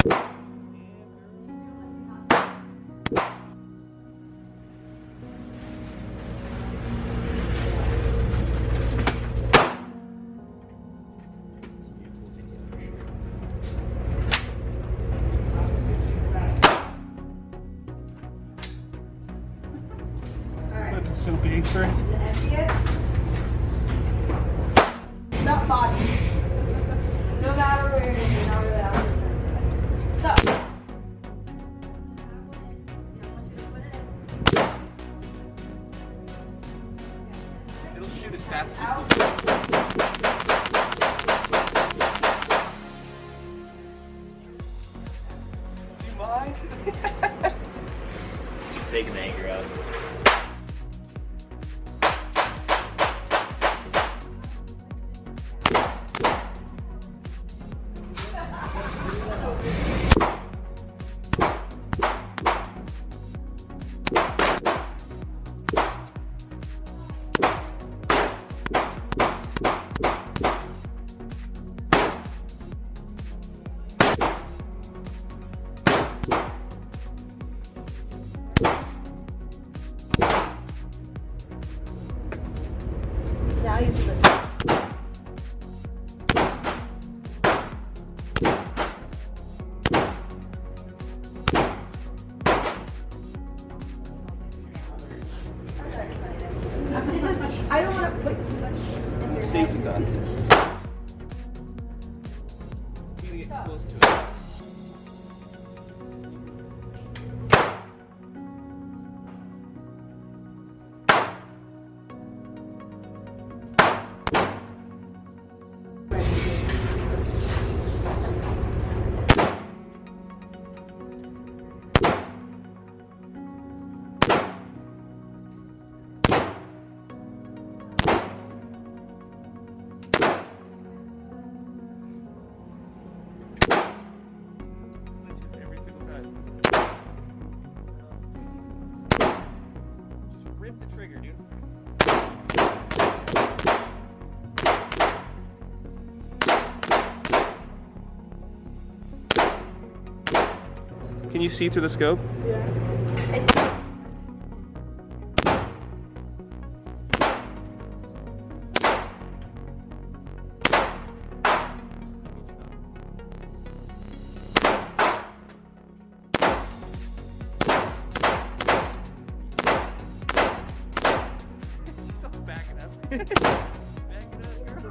So big for it. Not body. No matter where it is, not really out. Stop. It'll shoot as fast as Do you mind? Just taking the anchor out. Now you do this. I don't want to put too much in your Safety's on. You need to get close to it. Every single time. Just rip the trigger, dude. Can you see through the scope? Backing up. Backing up, girl.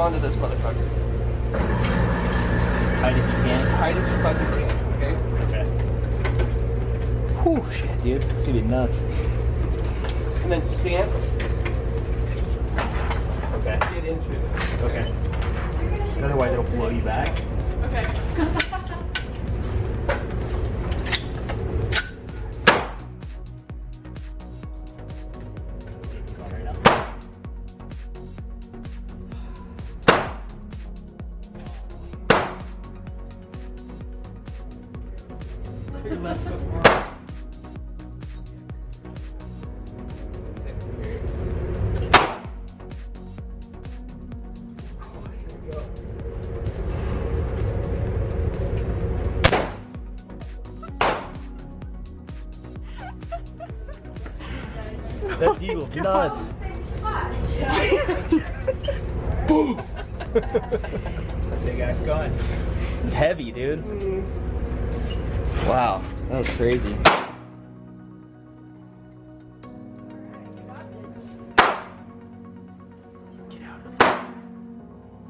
onto this motherfucker. Tight as you can. Tight as you fucking can, okay? Okay. Whew, shit, dude. It's gonna be nuts. And then stance. Okay. Get into it. Okay. Otherwise, it'll blow you back. Okay. Your left foot more. That eagle's nuts. Boom! Big ass gun. It's heavy, dude. Wow, that was crazy. Get out of the front.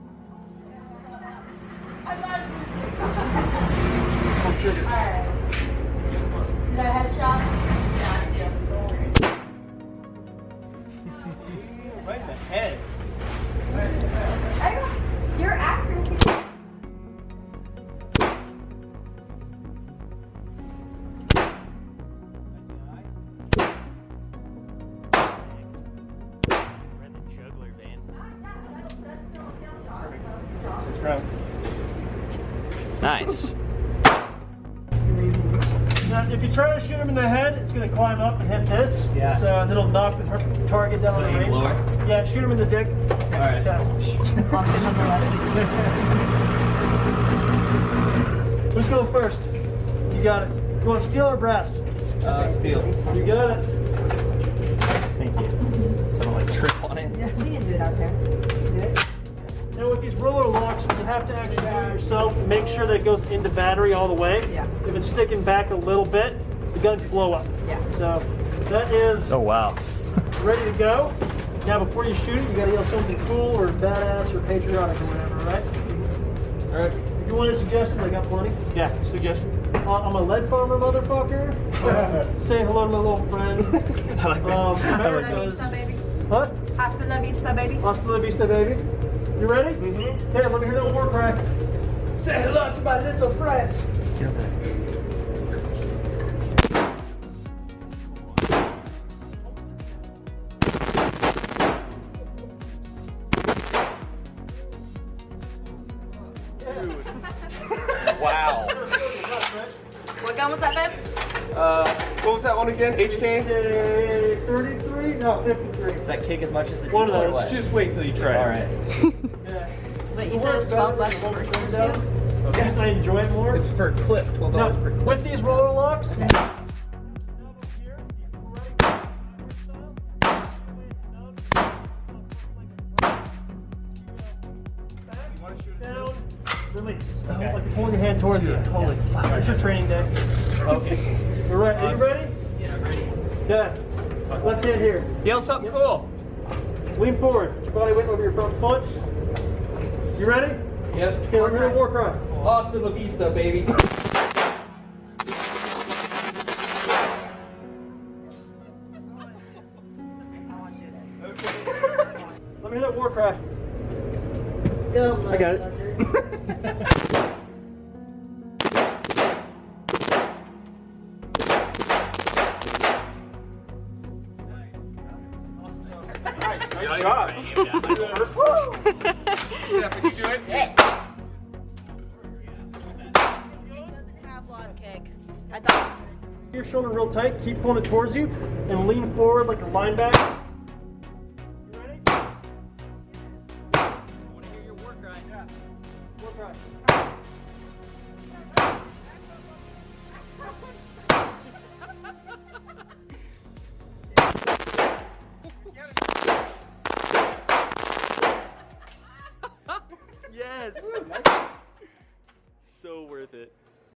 Alright. Is that a headshot? Yeah, Right in the head. Your accuracy. We're in the juggler van. 6 rounds. Nice. Now, if you try to shoot him in the head, it's going to climb up and hit this. Yeah. So then it'll knock the target down So on the you range. lower? Yeah, shoot him in the dick. All right. Yeah. Who's going first? You got it. You want steel or brass? Steel. You got it. Thank you. So I don't like trip on it. Yeah, we can do it out there. Do it. Now with these roller locks, you have to actually do it yourself. Make sure that it goes into battery all the way. Yeah. If it's sticking back a little bit, the gun can blow up. Yeah. So that is Oh wow. ready to go. Now before you shoot it, you gotta yell something cool or badass or patriotic or whatever, right? Alright. If you want a suggestion, I got plenty. Yeah, suggestion. I'm a lead farmer, motherfucker. Say hello to my little friend. I like that. Hasta la America's- vista, baby. What? Hasta la vista, baby. Hasta la vista, baby. You ready? Mm-hmm. Okay, let me hear that war cry. Say hello to my little friend. Get up there. Wow. What gun was that, babe? What was that one again? HK? 33? No, 53. Does that kick as much as the One of decoy or those. what? Just wait till you try. All right. Yeah. But you said it's 12 bucks per issue? Yes, I enjoy it more. It's per clip. $12 Now, per clip. with these roller locks, down, release. Okay. Like you're pulling your hand towards you. Holy fuck. It's your training day. Okay. You're right. Are you ready? Yeah, I'm ready. Good. Left hand here. Yell something cool. Lean forward. Put your body weight over your front foot. You ready? Yep. Okay, let me hear the war cry. Hasta la vista, baby. Let me hear that war cry. Still, I got it. Nice job. Steph, can you do it? Yes. Doesn't have log cake. I thought. Your shoulder real tight. Keep pulling it towards you, and lean forward like a linebacker. You ready? I want to hear your war cry. War cry.